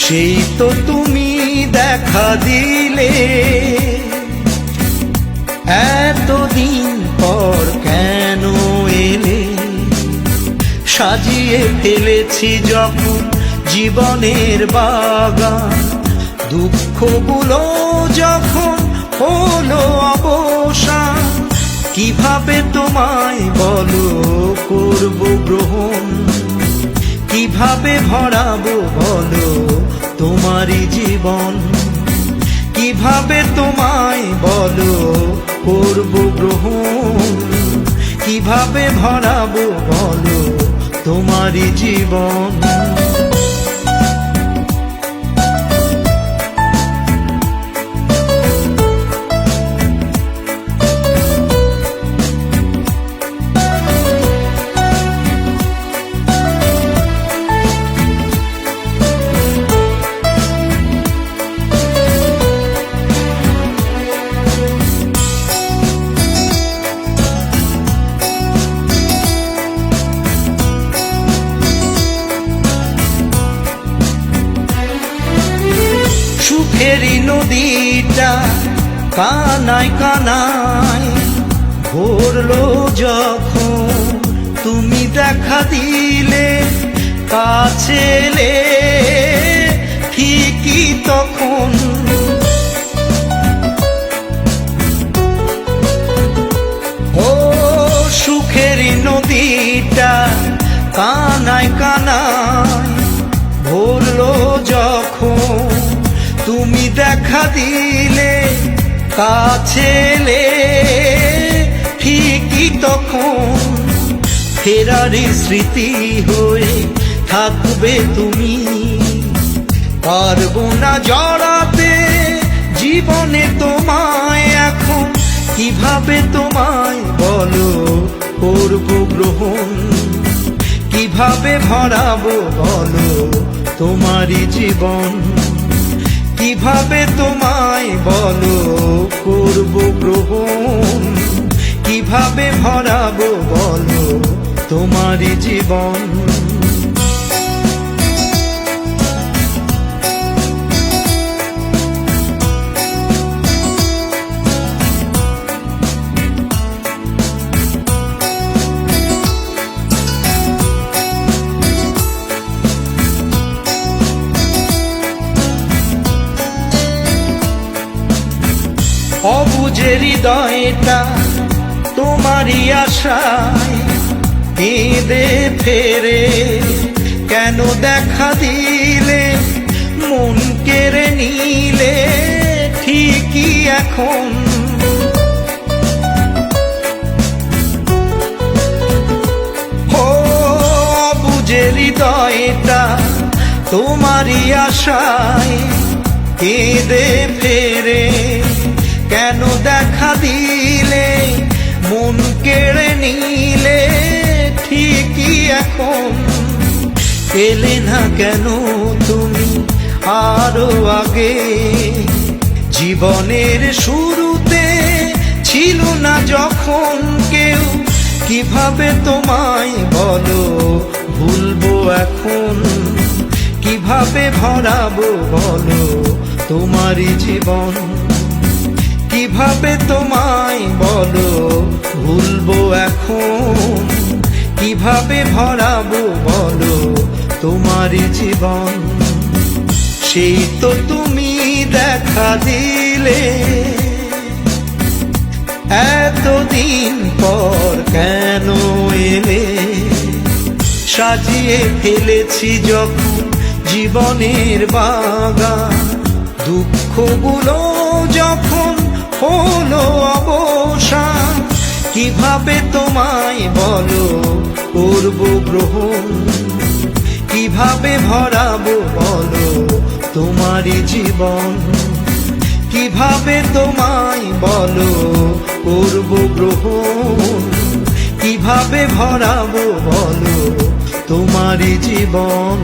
সেই তো তুমি দেখা দিলে, এতদিন পর কেন এলে? সাজিয়ে ফেলেছি যখন জীবনের বাগান, দুঃখগুলো যখন হলো অবসান, কিভাবে তোমায় বলো করব গ্রহণ, কিভাবে ভরাবো বলো তোমারই জীবন, কিভাবে তোমায় বলো করব গ্রহণ, কিভাবে ভরাবো বলো তোমারই জীবন। সুখেরই নদীটা কানায় কানায় ভরলো যখন তুমি দেখা দিলে, কাছে এলে ঠিকই তখন। ও সুখেরই নদীটা কানায় কানায় ভরলো যখন তুমি দেখা দিলে, কাছে এলে ঠিকই তখন। ফেরারি স্মৃতি হয়ে থাকবে তুমি, পারবো না জড়াতে জীবনে তোমায় এখন, কিভাবে তোমায় বলো করব গ্রহণ, কিভাবে ভরাবো বলো তোমারই জীবন, কিভাবে তোমায় বলো করব গ্রহণ, কিভাবে ভরাবো বলো তোমারই জীবন। অবুঝে হৃদয়টা তোমারই আশায় কেঁদে ফেরে, কেন দেখা দিলে মন কেড়ে নিলে ঠিকই এখন। ও অবুঝে হৃদয়টা তোমারই আশায় কেঁদে ফেরে, কেন দেখা দিলে মন কেড়ে নিলে ঠিকই এখন। এলে না কেন তুমি আরো আগে, জীবনের শুরুতে ছিল না যখন কেউ, কিভাবে তোমায় বলো ভুলবো এখন, কিভাবে ভরাবো বলো তোমারই জীবন, কিভাবে তোমায় বলো ভুলবো এখন, কিভাবে ভরাবো বলো তোমারই জীবন। সেই তো তুমি দেখা দিলে, এতদিন পর কেন এলে? সাজিয়ে ফেলেছি যখন জীবনের বাগান, দুঃখগুলো যখন হলো অবসান, কিভাবে তোমায় বলো করব গ্রহণ, কিভাবে ভরাবো বলো তোমারই জীবন, কিভাবে তোমায় বলো করব গ্রহণ, কিভাবে ভরাবো বলো তোমারই জীবন।